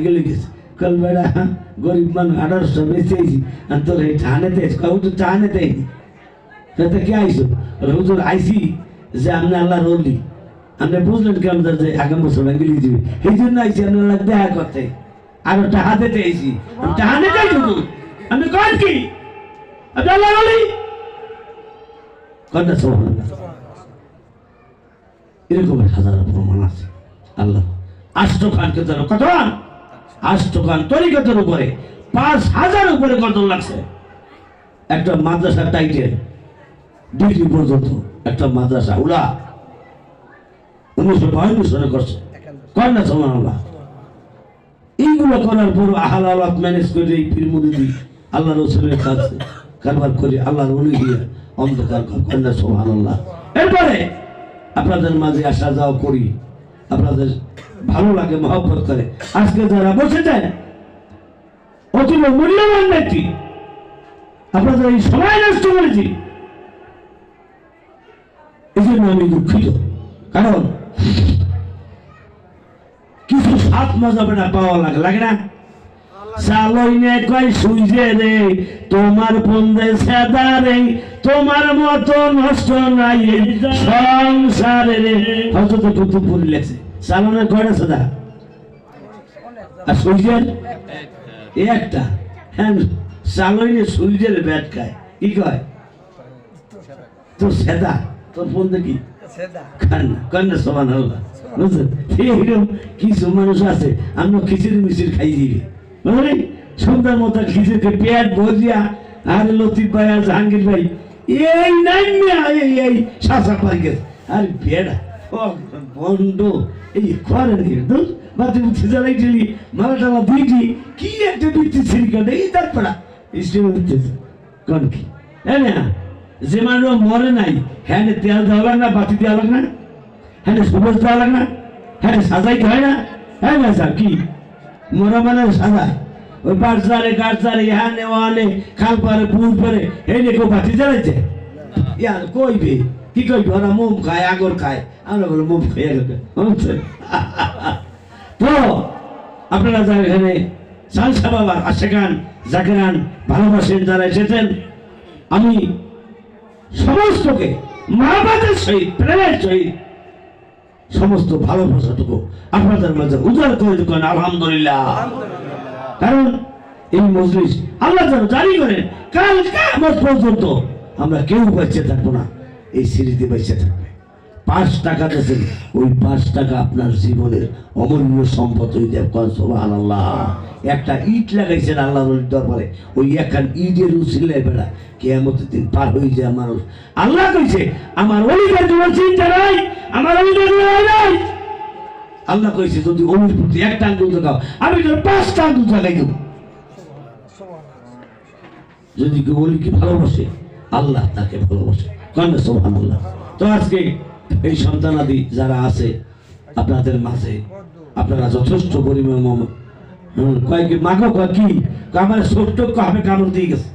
গেলে গেছে কল বেড়া গরিব মানুষ 1800 বেঁচেছি আর তোর এই ঠানে দেশ কাউ তো ঠানে দেয়নি তো কে আইসো হুজুর আইসি যে আপনি আল্লাহর ওলি আপনি বুঝলেন কেমন যে আগামী বছর গেলে যাবে এই জন্য আইসি আপনার দেখা করতে আর টাকা দিতে আইসি টাকা নিতে শুধু আপনি কন কি আপনি আল্লাহর ওলি কন্যা সুবহানাল্লাহ এরকম হাজার প্রমাণ আছে আল্লাহ আষ্টখানকে ধরো কত আষ্টখান তরিকতের উপরে 5000 উপরে কত লাগছে একটা মাদ্রাসা টাইটেল 2টি পর্যন্ত একটা মাদ্রাসা উলা 1952 সালে করছে কন্যা সুবহানাল্লাহ এইগুলো করার পর আহলালাত ম্যানেজ করে এই পীর মুরিদি আল্লাহ রাসূলের কাছে কারবার করে আল্লাহর ওলি দিয়ে অন্ধকার কন্যা সুবহানাল্লাহ এরপরে আপনাদের মাঝে আসা যাওয়া করি আপনাদের ভালো লাগে মহব্বত করে আজকে যারা বসে যায় অতীব মূল্যবান ব্যক্তি আপনাদের এই সময় নষ্ট করেছি এই জন্য আমি দুঃখিত কারণ কিছু সাত মজা বেটা পাওয়া লাগে না চালইনে কয় সুইজে রে তোমার পন্দে সেদা রে তোমার মতো নষ্ট নাই সংসারে রে হযরত কুতুবপুরি লেখছে চালনের কয়টা সেদা আর সুইজের একটা হ্যাঁ চালইনে সুইজের ব্যাট খায় কি কয় তোর সেদা তোর পন্দে কি কন্যা সুবহানাল্লাহ বুঝলেন এইরকম কিছু মানুষ আছে আমরা খিচুড়ি মিচির খাই দিবি বুঝলি সন্ধ্যার মতো খিচুড়ি পেট ভজিয়া আর লতিফ ভাই আর জাহাঙ্গীর ভাই এই নাইমিয়া এই শাসা পাই গেছে আর বেড়া ও বন্ধ এই করে নি দোষ বাতি উঠে জ্বালাই দিলি মালা টালা দুইটি কি একটা বৃত্তি ছিল কাটে এই তার পড়া স্টেমে উঠতেছে কোন কি হ্যাঁ না যে মানুষ মরে নাই হ্যাঁ তেল দেওয়া লাগে না বাতি দেওয়া লাগে না হ্যাঁ সুবজ দেওয়া লাগে না হ্যাঁ সাজাইতে হয় না হ্যাঁ না স্যার কি মরা মানে সাজায় ওই বাড়সারে গাড়সারে হ্যাঁ ওয়ানে খাল পারে পুর পারে এই নিয়ে কেউ বাতি জ্বালাইছে ইয়ার কইবে কি কইবে ওরা মোম খায় আগর খায় আমরা বলে মোম খাইয়া গেছে তো আপনারা যারা এখানে সালসা বাবা আশেকান জাকেরান ভালোবাসেন যারা এসেছেন আমি সমস্তকে মহাবাদের সহিত প্রেমের সহিত সমস্ত ভালোবাসাটুকু আপনাদের মাঝে উজাড় করে দেন আলহামদুলিল্লাহ কারণ এই মজলিস আল্লাহ যেন জারি করেন কাল কিয়ামত পর্যন্ত আমরা কেউ বেঁচে থাকবো না এই সিঁড়িতে বেঁচে থাকবে 5 টাকা দিয়েছেন ওই 5 টাকা আপনার জীবনের অমূল্য সম্পদ হয়ে যাবে সুবহানাল্লাহ একটা ইট লাগাইছেন আল্লাহর দরবারে ওই একখান ইটের উসিলায় বেড়া কিয়ামতের দিন পার হয়ে যায় মানুষ আল্লাহ কইছে আমার ওলিদের জন্য চিন্তা নাই আমার ওলিদের জন্য নাই আল্লাহ কইছে যদি ওলির প্রতি একটা আঙ্গুল দেখাও আমি তোর 5টা আঙ্গুল লাগাই দেব যদি কেউ ওলিকে ভালোবাসে আল্লাহ তাকে ভালোবাসে কন্যা সুবহানাল্লাহ তো আজকে এই সন্তানাদি যারা আছে আপনাদের মাঝে আপনারা যথেষ্ট পরিমাণ কয়েক মাগো কয় কি আমার ছোট্ট কাপে কামড় দিয়ে গেছে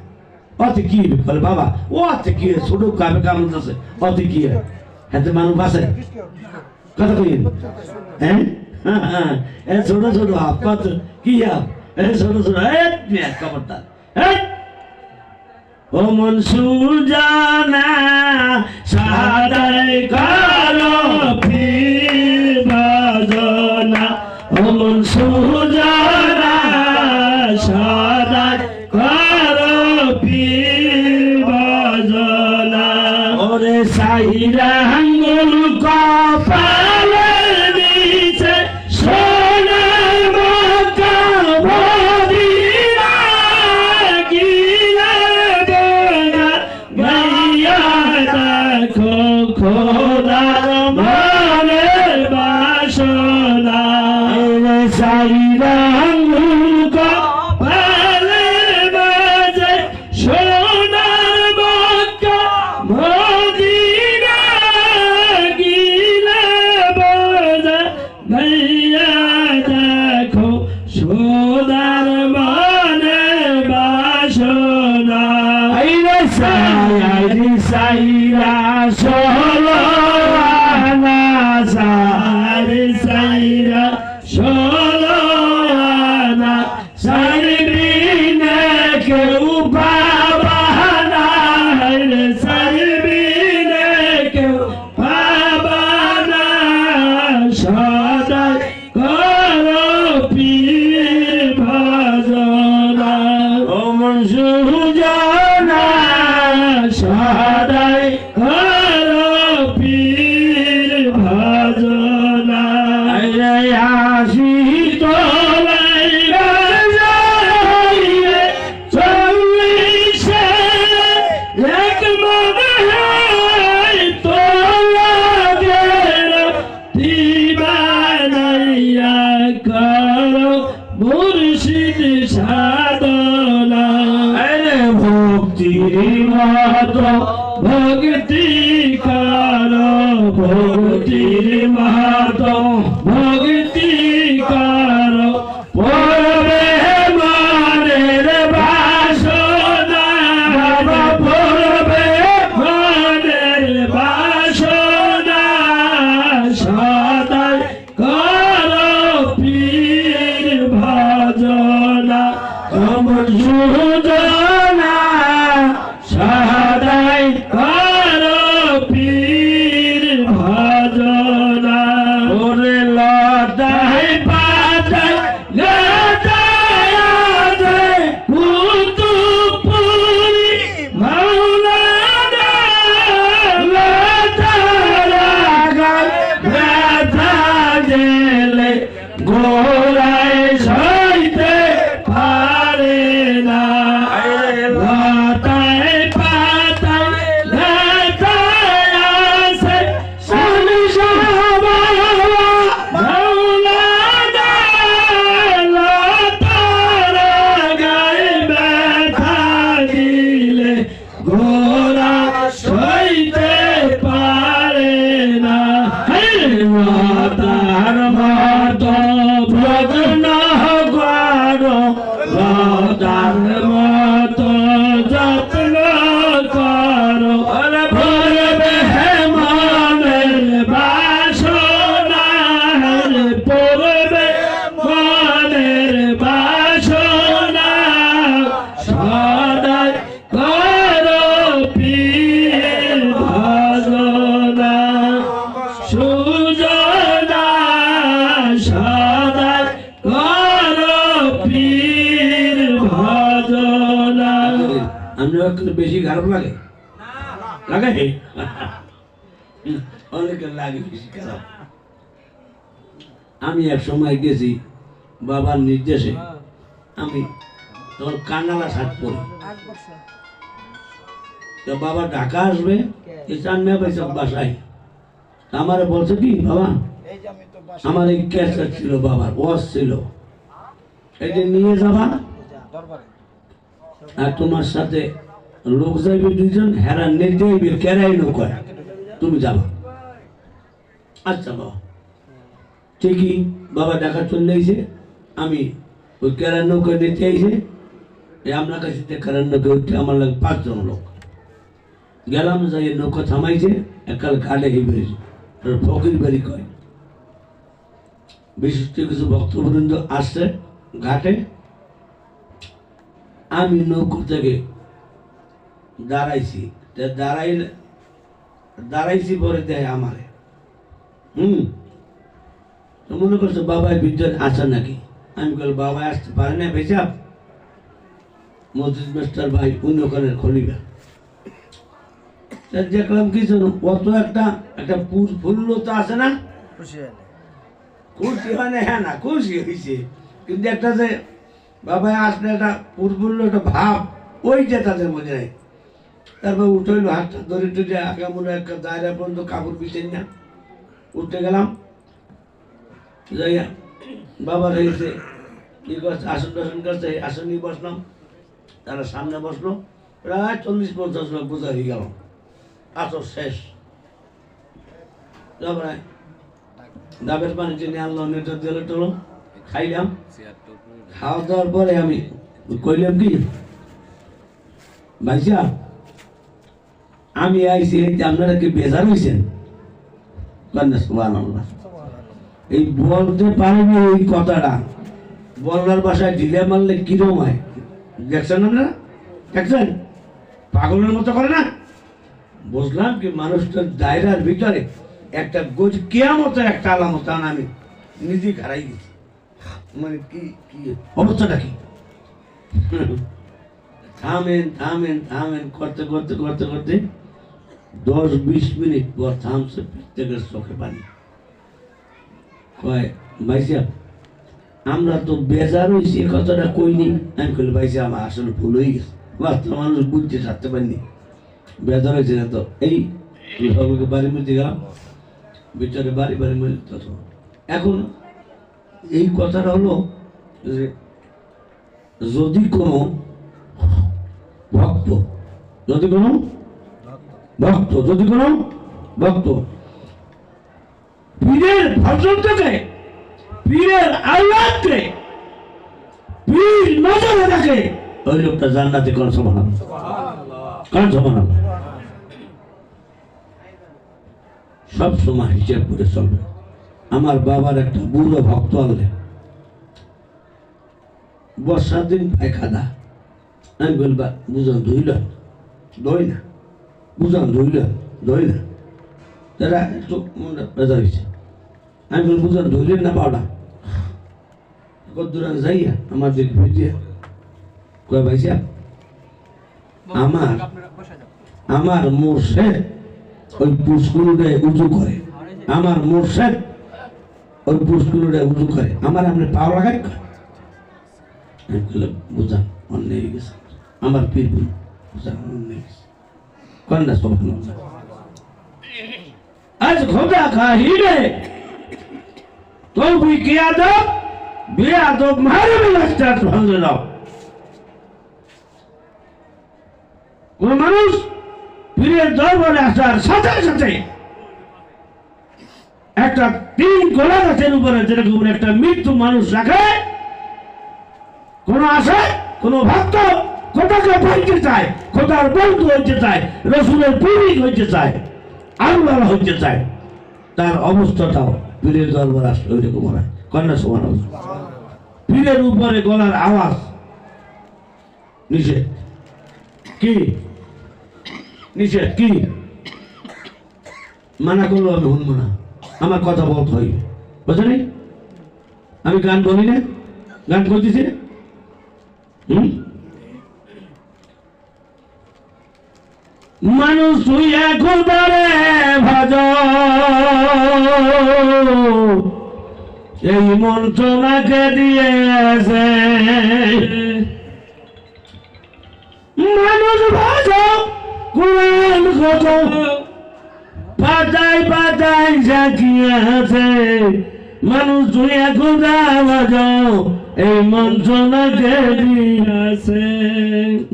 অতি কি বলে বাবা ও অতি কি ছোট কাপে কামড় দিয়েছে অতি কি হাতে মানুষ আছে কথা কই হ্যাঁ হ্যাঁ ছোট ছোট হাত কত কি ছোট ছোট কাপড়টা ও মন সুজানা সাদাই কালো পীর বাজনা ও মন সুজানা সাদাই কালো পীর বাজনা ওরে সাইরা আঙ্গুল কপালে দিছে সোনার মক্কা মদিনা গিলা দোনা গাইয়া দেখো খোদার মনের বাসনা ওরে সাইরা আঙ্গুল কপালে বাজে সোনার মক্কা মদিনা গিলা বাজে গাইয়া দেখো সোনার মনের বাসনা আইরে সাইরা সোলো আনা সাইরা সোলো সারবি না কেউ বাবা নাই রে সারবি না কেউ বাবা না সদাই করো পীর ভজনা ও মন সুজনা সদাই করো পীর ভজনা রে আসি তোলাই রাজাইরে চল্লিশে এক মনে তোলা গেল দিবানাইয়া করো মুর্শিদ সাধনা রে ভক্তির মত ভক্তি করো ভক্তির মত ভক্তি করো পড়বে মনের বাসনা পড়বে মনের বাসনা সদাই করো পীর ভজনা কমল সুজনা সদাই করো পীর ভজনা ওরে লতাই পাতাই লতাই আছে কুতুবপুরি মাওলানা লতারা গায় ব্যথা গেলে গোড়ায় সইতে পারে না লতাই পাতাই লতাই আছে মাওলানা লতারা গায়ে ব্যথা দিলে গোরা সইতে পারে না লতার মত ভজন করো লতার মত যত্ন করো ভরবে মনের বাসনা পড়বে মনের বাসনা সদাই করো পীর ভজনা সুজনা সদাই করো পীর ভজনা আমরা একটু বেশি খারাপ লাগে লাগে অনেকের লাগে বেশি খারাপ আমি এক সময় গেছি বাবার নির্দেশে আমি তখন কান্নালা শার্ট পরি তো বাবা ঢাকা আসবে এই চান্দিয়া পয়সা বাসায় আমার বলছে কি বাবা আমার এই ক্যাসেট ছিল বাবার ওয়াজ ছিল এটা নিয়ে যাবা আর তোমার সাথে লোক যাইবে দুইজন হেরা নেই যাইবে কেরাই নৌকা তুমি যাবা আচ্ছা বাবা ঠিকই বাবা ঢাকা চলে আইছে আমি ওই কেরার নৌকা নিতে আইছে আপনার কাছে কেরার নৌকা উঠে আমার লাগে 5 জন লোক গেলাম যাই নৌকা থামাইছে একাল ঘাটে হয়ে বেরিয়েছে ফকির বাড়ি কয় বিশিষ্ট কিছু ভক্তবৃন্দ আসছে ঘাটে আমি নৌকো থেকে দাঁড়াইছি দাঁড়াইছি পরে দেয় আমারে তো মনে করছো বাবাই বিদ্যুৎ আসে নাকি আমি বল বাবা আসতে পারে না বেচাপ মসজিদ মাস্টার ভাই অন্য ওখানের খলিবা দেখলাম কি জানো কত একটা ফুল্লতা আছে না খুশি হয় না হ্যাঁ না খুশি হয়েছে কিন্তু একটা যে বাবা আসলে একটা ফুল একটা ভাব ওইটা তাদের মনে নাই তারপর উঠইলো হাতটা ধরে টুটে আগে মনে একটা দায়রা পর্যন্ত কাপড় বিছেন না উঠতে গেলাম যাইয়া বাবার হয়েছে কি করছে আসন টাসন করছে আসনই বসলাম তারা সামনে বসলো প্রায় 40-50 লোক বোঝা হয়ে গেল আসর শেষ তারপরে ডাবের পানি টেনে আনলাম নেটার দিলে টলো খাইলাম খাওয়া দাওয়ার পরে আমি কইলাম কি ভাইসা আমি আইসি আপনারা কি বেজার হয়েছেন সুবহানাল্লাহ এই বলতে পারিনি এই কথাটা বল্লার বাসায় ঢিলে মারলে কিরম হয় দেখছেন আপনারা? দেখছেন পাগলের মতো করে না? বুঝলাম কি মানুষটার দায়রার ভিতরে একটা কেয়ামতের একটা আলামত আমি নিজেই খারাই গেছি। মানে কি কি অবস্থাটা কি? থামেন থামেন থামেন করতে করতে করতে করতে 10-20 মিনিট পর থামছে, প্রত্যেকের চোখে পানি। কয় ভাই সাহেব আমরা তো বেজার হয়েছি, এ কথাটা কইনি। আমি কইলে ভাই সাহেব আমার আসলে ভুল হয়ে গেছে, বাচ্চা মানুষ বুঝতে থাকতে পারিনি, বেজার হয়েছে না তো। এই সবাইকে বাড়ির মধ্যে গেলাম, ভিতরে বাড়ি বাড়ি মধ্যে। এখন এই কথাটা হলো যে যদি কোনো ভক্ত যদি কোনো ভক্ত পীরের ভজনটাকে, পীরের আল্লাহকে, পীর নজরে থাকে, ওই লোকটা জান্নাতে কোন সমান সব সময় হিসাব করে চলবে। আমার বাবার একটা বুড়ো ভক্ত আনলে বর্ষার দিন পায়খানা, আমি বলবা বুঝান ধুইল দই না, বুঝান ধুই না, তারা একটু বেজার হয়েছে। আমি বল বুঝান ধুইলেন না পাওনা কদ্দুরান যাইয়া আমার দিকে ভিজিয়া কয় ভাই সাহেব আমার মোর্শেদ ওই পুষ্কুলুরে উঁচু করে, আমার মোর্শেদ ওই পুষ্কুলুরে উঁচু করে, আমার আপনি পাও লাগাই। আমি বললাম বুঝান অন্যায় হয়ে গেছে, আমার পীর বুঝান অন্যায় গেছে কন্যা সব। আজ খোদা খাহিরে তৌফিক কি আদব বেআদব মারে রাস্তার ভাঙে দাও। কোন মানুষ পীরের দরবারে আসার সাথে সাথে একটা 3 গোলা গাছের উপরে যেরকম একটা মৃত্যু মানুষ রাখে, কোন আশা কোন ভক্ত কোথাকে পাইতে চায়, কোথার বন্ধু হইতে চায়, রসুলের প্রেমিক হইতে চায়, আল্লাহ হইতে চায়, তার অবস্থাটাও পীরের দরবার আসলে ওইরকম হয়। কন্যা সমান পীরের উপরে গলার আওয়াজ নিষেধ। কি নিষেধ? কি মানা করলো আমি শুনবো না, আমার কথা বলতে হইবে, বুঝলি? আমি গান বলি না, গান করতেছি না। মানুষ তুই খোদারে ভাজ, এই মন্ত্রণাকে দিয়েছে। মানুষ ভাজ কোরআন কত পাতায় পাতায় জাকিয়াছে, মানুষ তুই খোদা ভাজ এই মন্ত্রণাকে দিয়েছে।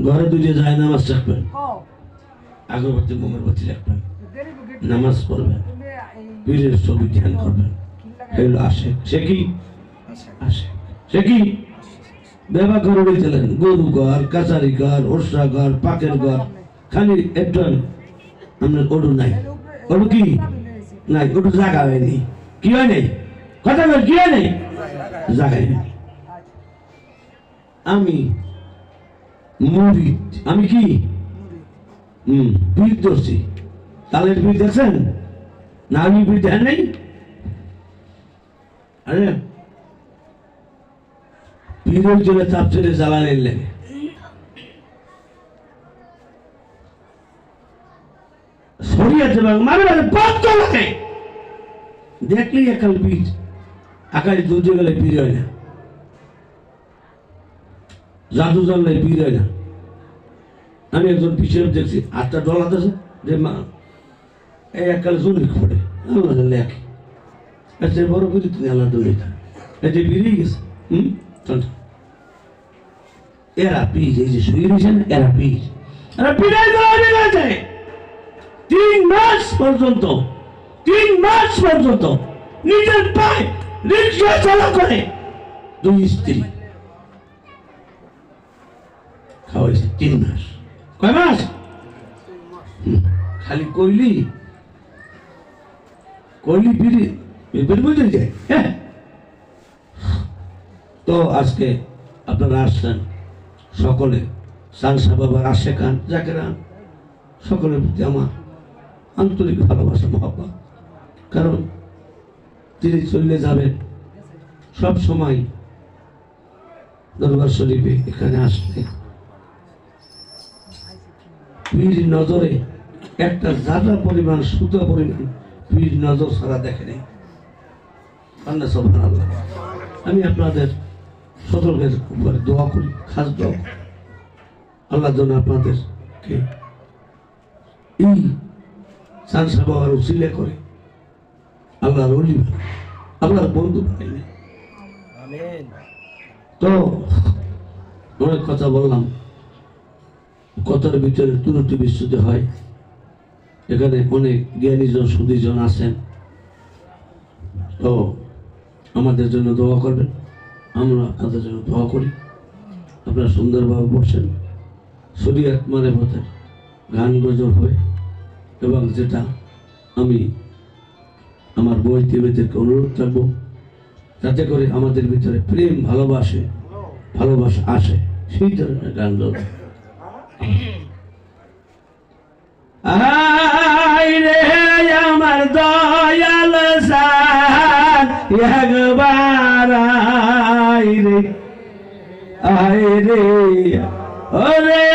ঘরে দুটো যায় নামাজ রাখবেন, আগরবাতি মোমবাতি রাখবেন, নামাজ পড়বেন, পীরের ছবি ধ্যান করবেন। এগুলো আসে সে কি আসে সে কি ব্যবহার করে দিলেন গরু ঘর, কাছারি ঘর, ওরসা ঘর, পাকের ঘর, খালি একটু আপনার ওটু নাই, ওটু কি নাই, ওটু জায়গা হয়নি। কি হয় নাই? কথা বল, কি হয় নাই? জায়গায় নেই। আমি মুরিদ, আমি কি বীর ধরছি, তালের বীর দেখছেন না? আমি বীর দেখেন নাই? আরে পীরের জন্য চাপ ছেড়ে জ্বালালেন লেগে সরিয়েছে মারে মারে বদ্ধ লাগে দেখলেই একাল বীর, আকাশে দুজে গেলে বীর হয় না, জাদু জানলে বীর হয় না। আমি একজন পিছিয়ে দেখছি হাতটা ডলাতেছে যে মা এই এককালে জমি পড়ে লেখে আচ্ছা বড় করে তুমি আল্লাহ দৌড়ে এতে বেরিয়ে গেছে। এরা পীর, এই যে শুয়ে রয়েছে না, এরা পীর, এরা পীরের গোলামি করেছে। 3 মাস পর্যন্ত 3 মাস পর্যন্ত নিজের পায়ে রিক্সা চালা করে 2 স্ত্রী খাওয়াইছে 3 মাস। কয় মাস? খালি কইলি কইলি পিড়ি পেট বুঝে যায়। তো তো আজকে আপনারা আসছেন সকলে সানসা বাবার আশেকান জাকেরান সকলের প্রতি আমার আন্তরিক ভালোবাসা মহব্বত। কারণ তিনি চলে যাবেন সব সময় দরবার শরীফে এখানে আসলে পীর নজরে একটা জাদা পরিমাণ সুতা পরিমাণ পীর নজর ছাড়া দেখে নেই। আল্লাহ সুবহানাল্লাহ। আমি আপনাদের সকলের উপরে দোয়া করি, খাস দোয়া করি আল্লাহ যেন আপনাদেরকে এই সানসা বাবার উসিলে করে আল্লাহর ওলি আল্লাহর বন্ধু বানাইলেন। তো অনেক কথা বললাম, কথার ভিতরে ত্রুটি বিচ্যুতি হয়। এখানে অনেক জ্ঞানীজন সুদীজন আছেন, তো আমাদের জন্য দোয়া করবেন, আমরা আপনাদের জন্য দোয়া করি। আপনারা সুন্দরভাবে বসেন, শরীয়ত মারেফতের গান গজল হবে এবং যেটা আমি আমার বই টিভিদেরকে অনুরোধ রাখবো যাতে করে আমাদের ভিতরে প্রেম ভালোবাসা আসে, সেই ধরনের গান গাবে। আমার দয়াল সার একবার আয় রে ওরে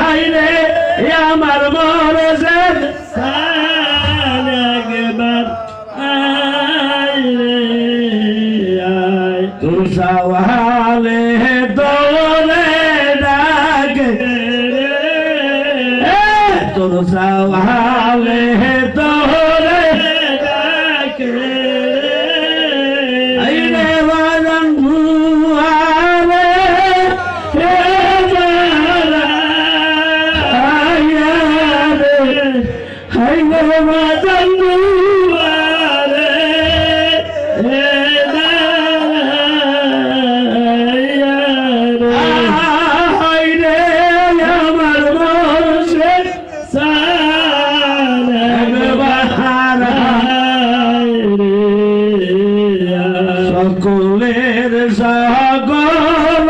আয় রে আমার মরজের সার একবার আয় রে আয় তোর সওয়ালে তোরে ডাকে তোর সওয়ালে তোরে ডাকে আইরে বাজান দুয়ারে হে জারা আয়ারে আইরে বাজান দুয়ারে হে সকলের সকল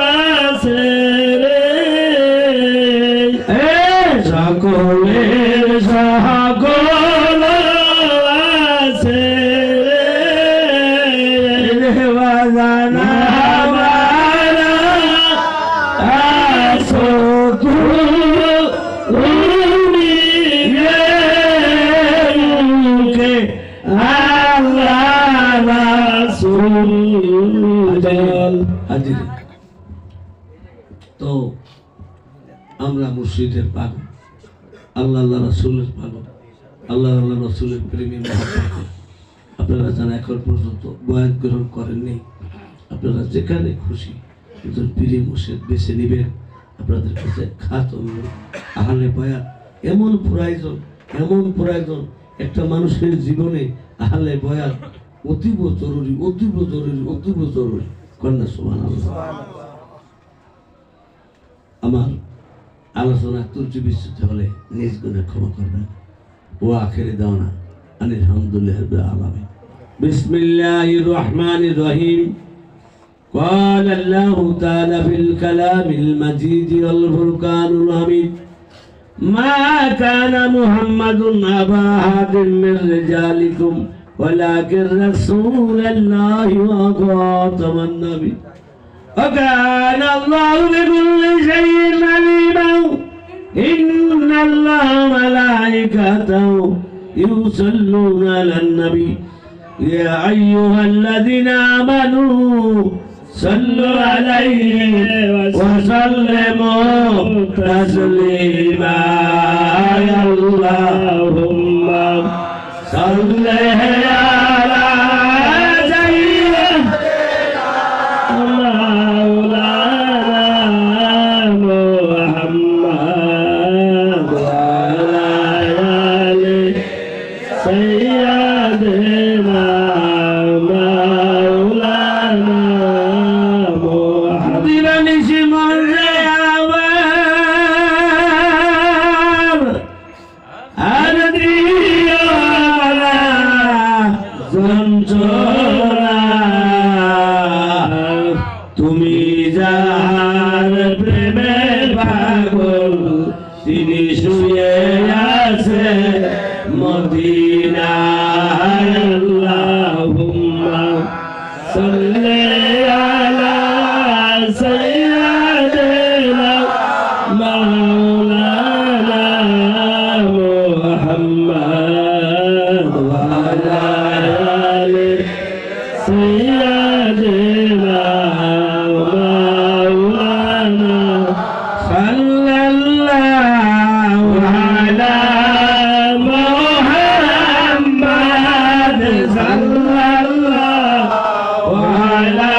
আছে রে সকলের সকল আছে রে বাজানা আসো তুমি কে তো আমরা মুর্শিদের পাগল, আল্লাহ রাসূলের পাগল, আল্লাহ রাসূলের প্রেমী মহব্বতে আপনারা যারা এখন পর্যন্ত বয়ান গ্রহণ করেননি, আপনারা যেখানে খুশি একজন পীরে মুর্শিদ বেছে নেবেন। আপনাদের কাছে খাতম আহলে বয়ান এমন প্রয়োজন একটা মানুষের জীবনে আহলে বয়ান অতীব জরুরি কন্যা সুবহানাল্লাহ। আমার আলোচনা ত্রুটি বিচ্যুতি হলে নিজ গুণে ক্ষমা করবেন। ও আখেরি দাওনা আলহামদুলিল্লাহি রাব্বিল আলামিন। বিসমিল্লাহির রহমানির রহিম। قال الله تعالى في الكلام المجيد والفرقان الحميد ما كان محمد أبا أحد من رجالكم ولكن رسول الله وخاتم النبي وكان الله بكل شيء عليما إن الله ملائكته يصلون على النبي يا أيها الذين آمنوا صلوا عليه وسلموا تسليما اللهم صل على سيدنا مولانا محمد وعلى آل سيدنا مولانا محمد بنسم الزيامر তুমি যার প্রেমের পাগল তিনি শুয়ে আছে মদিনায় আল্লাহুম্মা সাল্লি আলা সাইয়্যিদিনা মাওলানা মুহাম্মদ ওয়া আলা আলি সাইয়্যিদিনা মাওলানা সাল্লাল্লাহু আলা মুহাম্মদ সাল্লাল্লাহু আলা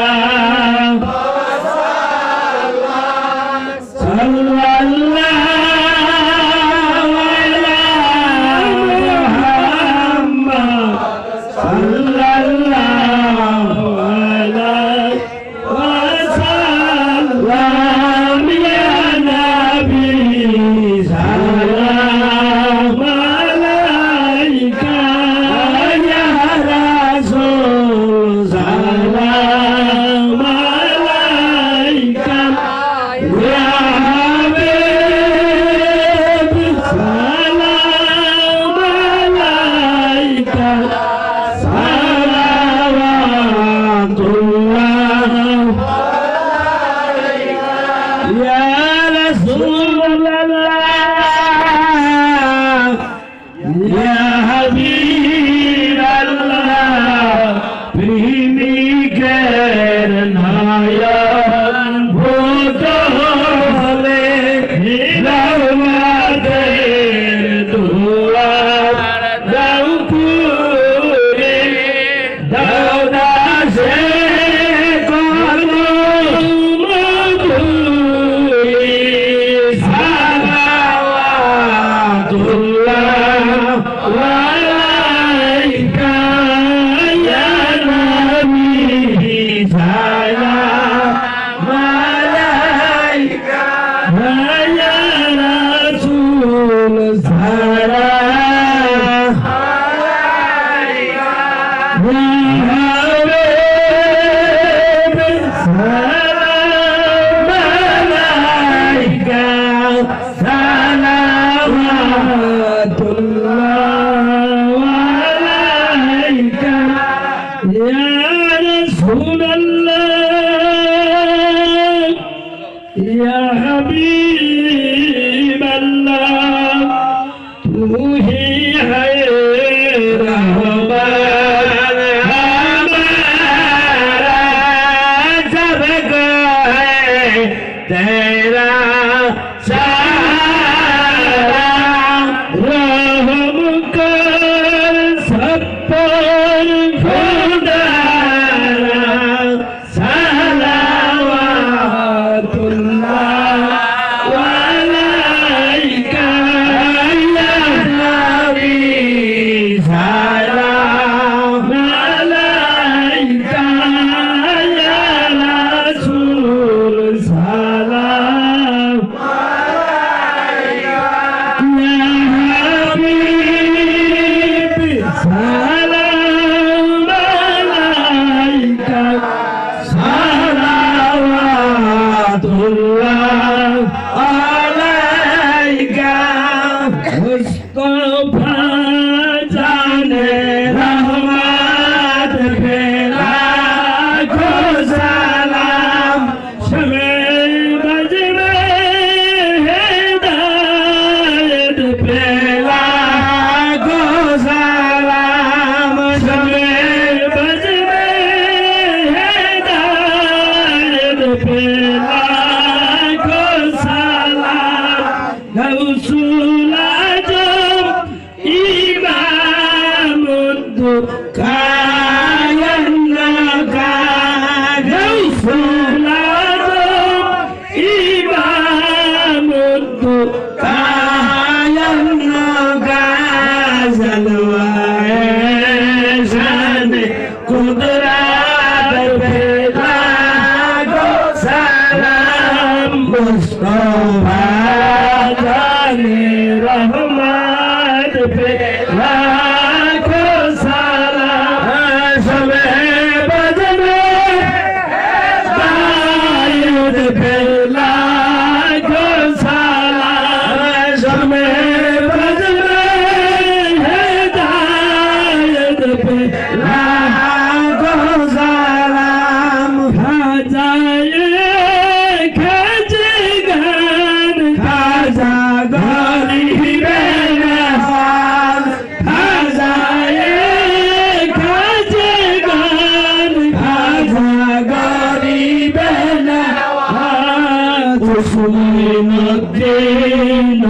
কুসুমিন দিন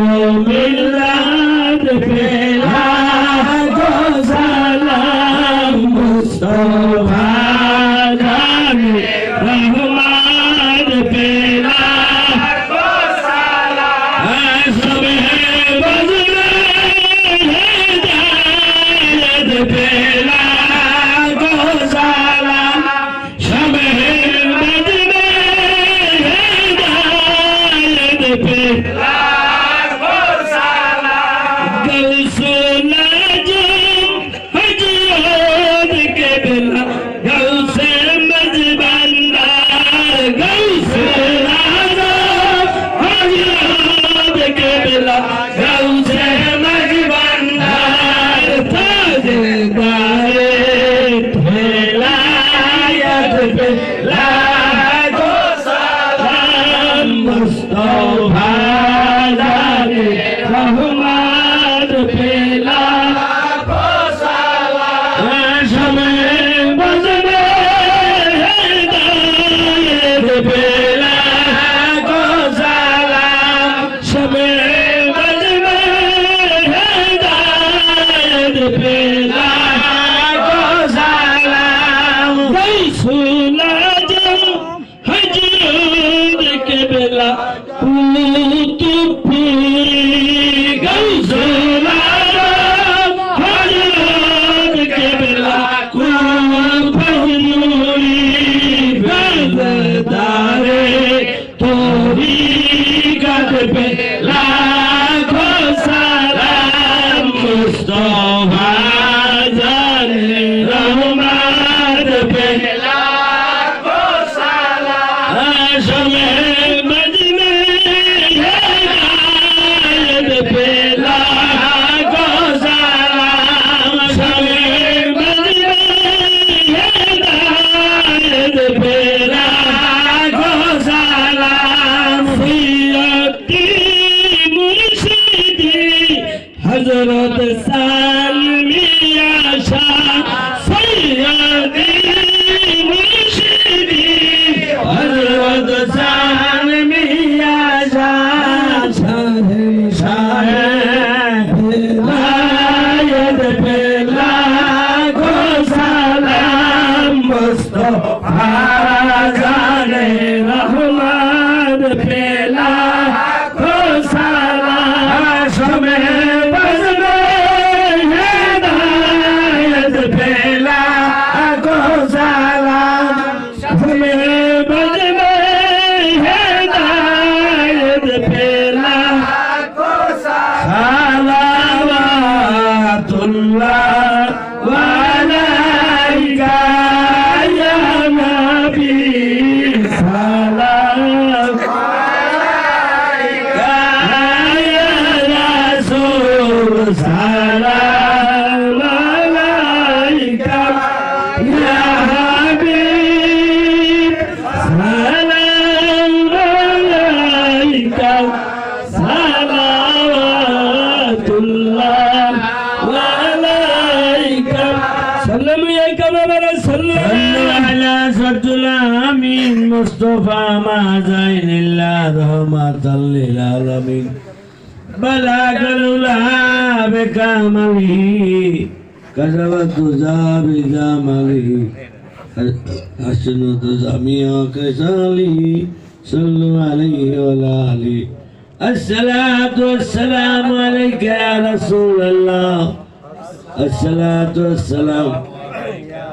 মিলাদ পেলা গো সালাম মুস্তফা জানে রহমান পেলা গো সালাম সবে বজরে হেদায়েত পেলা গো সালাম সবে বজরে হেদায়েত পেলা গো সালাম গৌসুল আজম হযরত কেবলা গৌসে মজবন্দার গৌসুল আজম হযরত কেবলা গৌসে মজবন্দার তাজদারে ফেলায়ত পেলা গো সালাম মুস্তফা জানে রহমান পেলা গো সালাম সবে বজরে হেদায়েত পেলা গো সালাম সবে বজরে হেদায়েত পেলা গো সালাম গৌসুল আজম হযরত কেবলা কুতুবপুরি গৌসুল আজম হযরত কেবলা কুতুবপুরি বাজদারে তরিকত পেলা গো সালাম মুস্তফা জানে রহমান পেলা গো সালাম সবে মজমে হেদায়েত পেলা গো সালাম সবে মজমে হেদায়েত পেলা গো সালাম সিয়তি মুর্শিদি হযরত সালমিয়া শাহ সৈয়দি মুর্শিদি হযরত সালমিয়া শাহ শাহ হেদায়েত পেলা গো সালাম মুস্তফা জানে রহমান পেলা গো সালাম সবে বজরে হেদায়েত পেলা গো সালাম সবে বজরে হেদায়েত পেলা গো সালাওয়াতুল্লাহ আলাইকা ইয়া নবী সালাম আলাইকা ইয়া রাসূল সালাম আলাইকা ইয়া হাবিব সালাম আলাইকা সালাওয়াতুল্লাহ আলাইকা সাল্লাম আলাইকা ওয়া সাল্লাম আলা সাদুল আমিন মুস্তাফা মা জাইনিল্লাহ রাহমাতাল লিল আলামিন বালাগাল উলা বিকামালিহি কাযাওয়াতু যাবি জামালিহি হাসনুত জামিয়া কাসালিহি সাল্লু আলাইহি ওয়া আলা আলিহি الصلاة والسلام عليك يا رسول الله الصلاة والسلام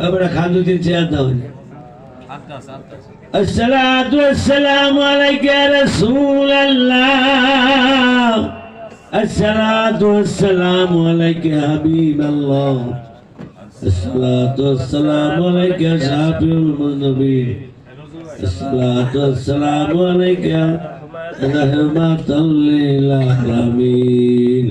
أبرا خاندو تين سيادة الصلاة والسلام عليك يا رسول الله الصلاة والسلام عليك يا حبيب الله الصلاة والسلام عليك يا شافع المذنبين الصلاة والسلام عليك يا رحمة للعالمين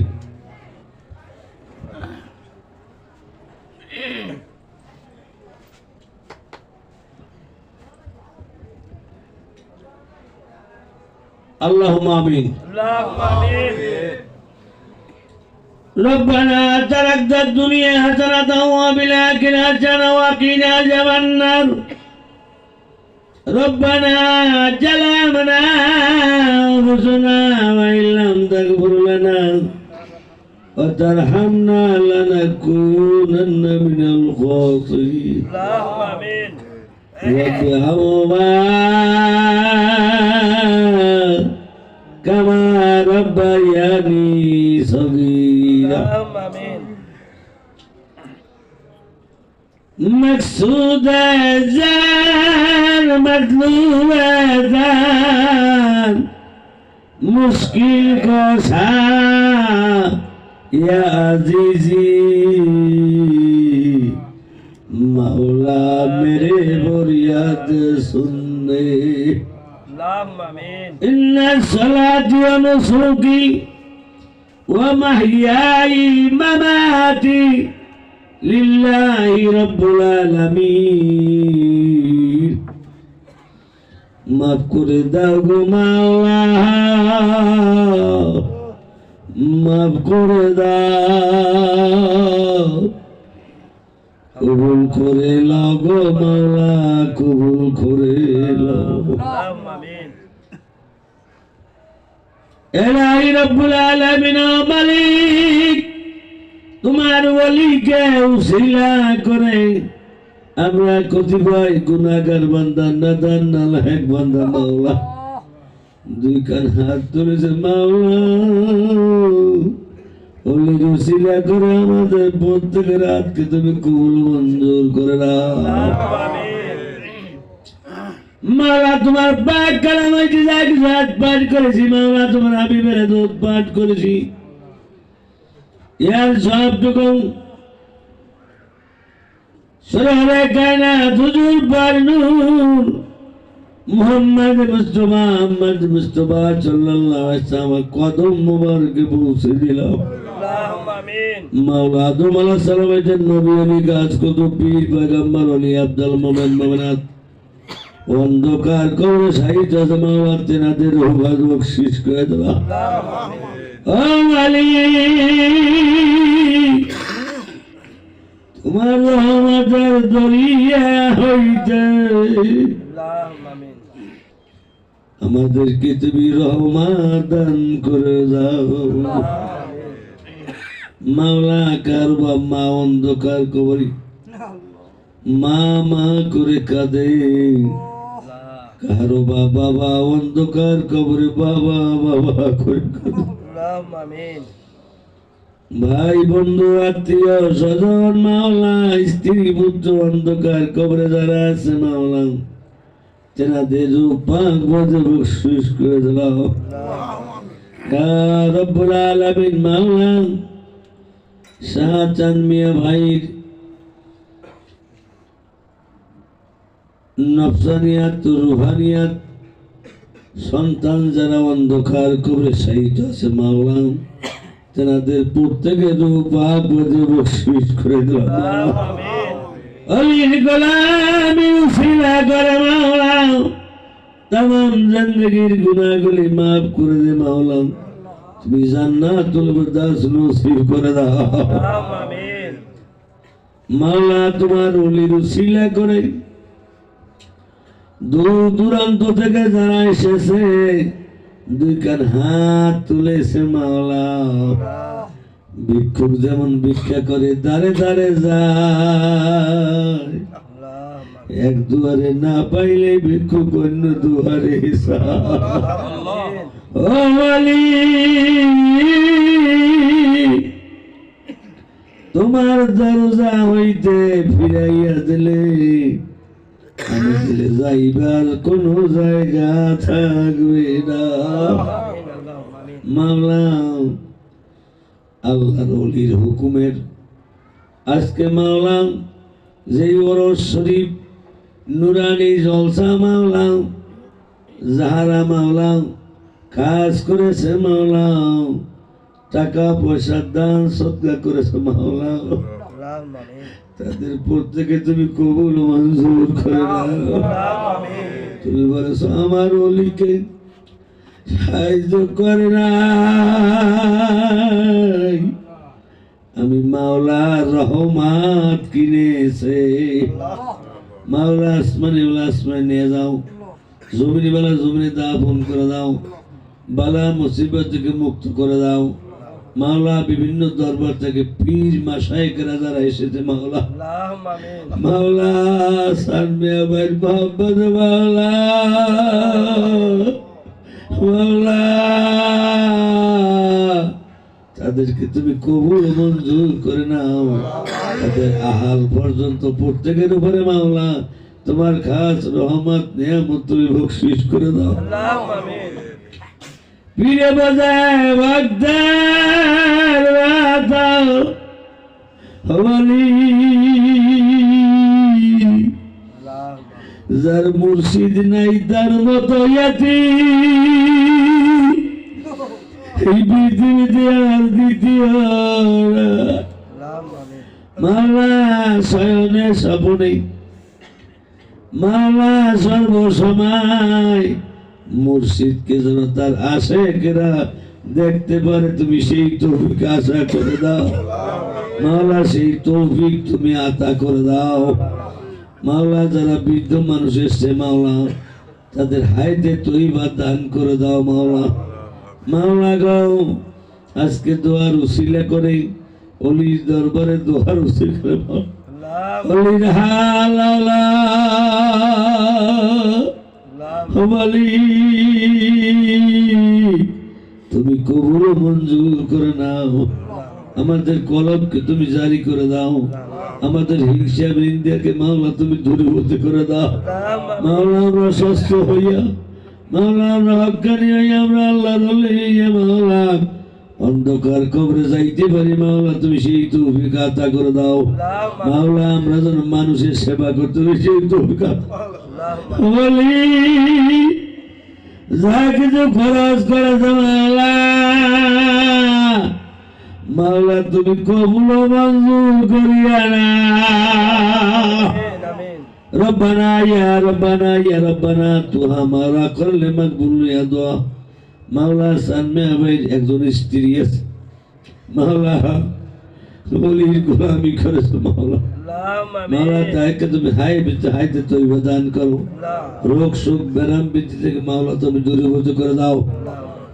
اللهم آمين ربنا تركت الدنيا حسنة وبالآخرة حسنة وقنا عذاب النار ربنا ظلمنا أنفسنا وإن لم تغفر لنا وترحمنا لنكونن من الخاسرين اللهم آمين رب ارحمهما كما ربياني صغيرا اللهم آمين مقصود زان مطلوب زان مشکل کو سا یا عزیزی مولا میرے بریاد سننے اللهم آمين ان صلاتي ونسكي ومحياي مماتي لله رب العالمين মাফ করে দাও গো মাওলা মাফ করে দাও কবুল করে লাও গো মাওলা কবুল করে লাও اللهم آمين ইলাহি রব্বুল আলামিন ও মালিক তোমার ওলিকে উসিলা করে আমরা কতিপয় গুনাহগার বান্দা নাদান নালায়েক বান্দা মাওলা দুই কান হাত তুলেছে মাওলা ওলির উসিলা করে আমাদের প্রত্যেকের হাতকে তুমি কবুল মঞ্জুর করে নাও اللهم آمين মাওলা তোমার পাক কালামে জিজাত পাঠ করেছি মাওলা তোমার হাবিবের দূত পাঠ করেছি ইয়ার সবটুকু সরহরে কায়নাত হুজুর পাক নূর মুহাম্মদ মুস্তাফা সাল্লাল্লাহু আলাইহি ওয়াসাল্লাম কদম মুবারকে পৌঁছে দিলাম اللهم آمين মাওলা আদম আলাইহিস সালামের যে নবী ওলি কাজ কত পীর পয়গম্বর ওলি আব্দুল মোমেন মোমেনাত অন্ধকার কবরে শহীদ আছে মাওলা তেনাদের রূহ বখশিশ করে দাও ও মালিক তোমার রহমতের দরিয়া হইতে اللهم آمين আমাদেরকে তুমি রহমত দান করে দাও মাওলা কার বা মা অন্ধকার কবরে মা মা করে কাঁদে কারো বাবা অন্ধকার কবরে বাবা বাবা করে কাঁদে اللهم آمين ভাই বন্ধু আত্মীয় স্বজন মাওলা স্ত্রী পুত্র অন্ধকার কবরে যারা আছে মাওলা তেনাদের রূপ পাক বজে বখশিশ করে দাও ইয়া রব্বুল আলামিন মাওলা শাহজাহান মিয়া ভাইয়ের নফসানিয়াত রুহানিয়াত সন্তান যারা অন্ধকার কবরে শহীদ আছে মাওলা তেনাদের প্রত্যেকের রূপ পাক বজে বখশিশ করে দাও اللهم آمين অলির গোলামি উসিলা করে মাওলা तमाम जिंदगीर गुनाहগুলি maaf করে দে মাওলা তুমি জান্নাতুল ফিরদাউস নসিব করে দাও اللهم آمين মাওলা তোমার ওলির উসিলা করে দূর দূরান্ত থেকে যারা এসেছে দুই কান হাত তুলেছে মাওলা ভিক্ষুক যেমন ভিক্ষা করে দাঁড়ে দাঁড়ে যায় اللهم এক দুয়ারে না পাইলে ভিক্ষুক অন্য দুয়ারে যায় آمين ও মালিক তোমার দরজা হইতে ফিরাইয়া দিলে আমি দিলে যাইবার কোন জায়গা থাকবে না اللهم آمين মাওলা আল্লাহর ওলির হুকুমের আজকে মাওলা যে ওরস শরীফ নুরানি জলসা মাওলা যাহারা মাওলা কাজ করেছে মাওলা টাকা পয়সা দান সদকা করেছে মাওলা اللهم آمين তাদের প্রত্যেকে তুমি কবুল মঞ্জুর করে দাও اللهم آمين তুমি বলেছো আমার ওলিকে সাহায্য করে না আমি মাওলা রহমত কিনেছে মাওলা আসমানে নিয়ে যাও জমিনি বেলা জমিনি দাফন করে দাও, বালা মুসিবত থেকে মুক্ত করে দাও মাওলা। বিভিন্ন দরবার থেকে পীর মাশায়েখরা যারা এসেছে মাওলা, আল্লাহুম্মা আমিন মাওলা সানমিয়া ভাই মোহাম্মদ মাওলা, মাওলা তাদেরকে তুমি কবুল ও মঞ্জুর করে নাও। তাদের আহাল পর্যন্ত প্রত্যেকের উপরে মাওলা তোমার খাস রহমত নিয়ামত তুমি বকশিশ করে দাও। আল্লাহুম্মা আমিন পীরে বাজায় বাগদার বাতাও হওয়ালি, আল্লাহুম্মা যার মুর্শিদ নাই তার মতো ইয়াতি এই পৃথিবীতে আর দ্বিতীয় না। আল্লাহুম্মা আমিন মাওলা শয়নে স্বপনে, মাওলা সর্বসময় মুর্শিদকে যেন তার আশেকেরা দেখতে পারে তুমি সেই তৌফিক আশা করে দাও মাওলা। সেই তৌফিক তুমি আতা করে দাও মাওলা। যারা বৃদ্ধ মানুষ এসছে মাওলা, তাদের হাইতে তৈবা দান করে দাও মাওলা। মাওলা গাও আজকে দোয়ার উসিলা করে অলির দরবারে দোয়ার উসিলা করে মাওলা। আল্লাহুম্মা অলির হালালা হবালি তুমি কবুল ও মঞ্জুর করে নাও। আমাদের কলবকে তুমি জারি করে দাও, আমাদের হিংসা বৃন্দাকে মাওলা তুমি দূরীভূত করে দাও মাওলা। আমরা সুস্থ হইয়া মাওলা, আমরা হক্কানি হইয়া, আমরা আল্লাহর ওলি হইয়া মাওলা অন্ধকার কবরে যাইতে পারি মাওলা। তুমি সেই তৌফিক আতা করে দাও মাওলা। আমরা যেন মানুষের সেবা করতে পারি সেই তৌফিক আতা বলি। যা কিছু খরচ করেছে মাওলা, মাওলা তুমি কবুল ও মঞ্জুর করিয়া না। আমিন रब्बना या रब्बना तू हमारा कर ले मकबूल या दुआ। মাওলা সামনে আমার একজন স্ত্রী আছে মাওলা, বলির গোলামি করেছে মাওলা। আল্লাহুম্মা মাওলা আমিন তাকে তুমি হাইতে তৈবা দান করো, রোগ শোক ব্যারাম বৃদ্ধি থেকে মাওলা তুমি দূরীভূত করে দাও।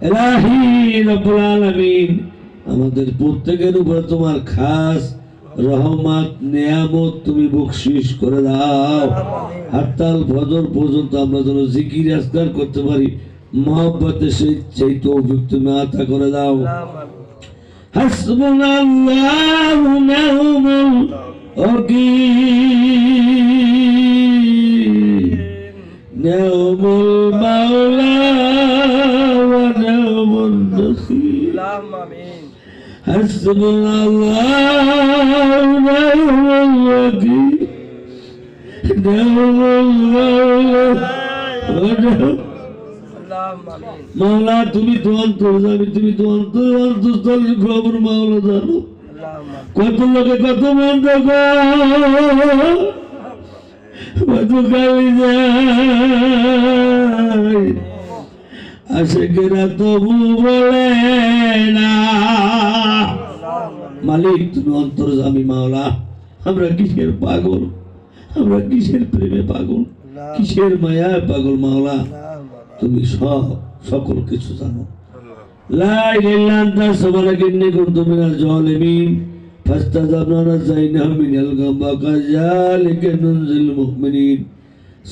ইলাহি রব্বুল আলামিন আমাদের প্রত্যেকের উপর তোমার খাস রহমত নিয়ামত তুমি বকশিশ করে দাও। হাত্তাল ফজর পর্যন্ত আমরা যেন জিকির আজকার করতে পারি মহব্বতের সেই তৌফিক তুমি আতা করে দাও। হাসবুনাল্লাহু নি'মাল ওয়াকিল, নি'মাল মাওলা ওয়া নি'মান নাসির। আল্লাহুম্মা আমিন হাসবুনাল্লাহু নি'মাল ওয়াকিল, নি'মাল মাওলা ওয়া নি'মান। আল্লাহুম্মা আমিন মাওলা তুমি তো অন্তর্যামী, তুমি তো অন্তঃস্থলের খবর মাওলা জানো। আল্লাহুম্মা কত লোকে কত মন্দ কত গালি যায়, আশেকেরা তবু বলে না। মালিক তুমি অন্তর্যামী মাওলা। আমরা কিসের পাগল, আমরা কিসের প্রেমে পাগল, কিসের মায়ায় পাগল মাওলা। তুমি সকল কিছু জানো। লা ইলাহা ইল্লা আনতা সুবহানাকা কুনতু মিনাজ জালিমিন ফাস্তাজাবনা নাজাইনা মিনাল গাম্মা কাযালিকা নুনজিল মুমিনিন।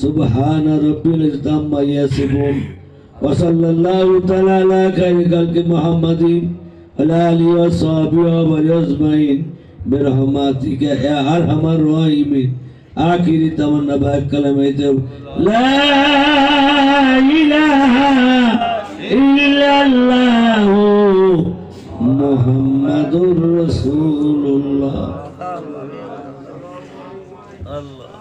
সুবহানা রাব্বিল ইজ্জাতি আম্মা ইয়াসিফুন ওয়া সাল্লাল্লাহু তাআলা আলা খায়রি খালকি মুহাম্মাদিন ওয়া আলা আলিহি ওয়া সাহবিহি ওয়া বারিকা আজমাইন বিরহমাতিকা ইয়া আরহামার রাহিমিন। আখিরি তামান্না বা কালামাইতে লা ইলাহা ইল্লাল্লাহু মুহাম্মাদুর রাসূলুল্লাহ। আল্লাহ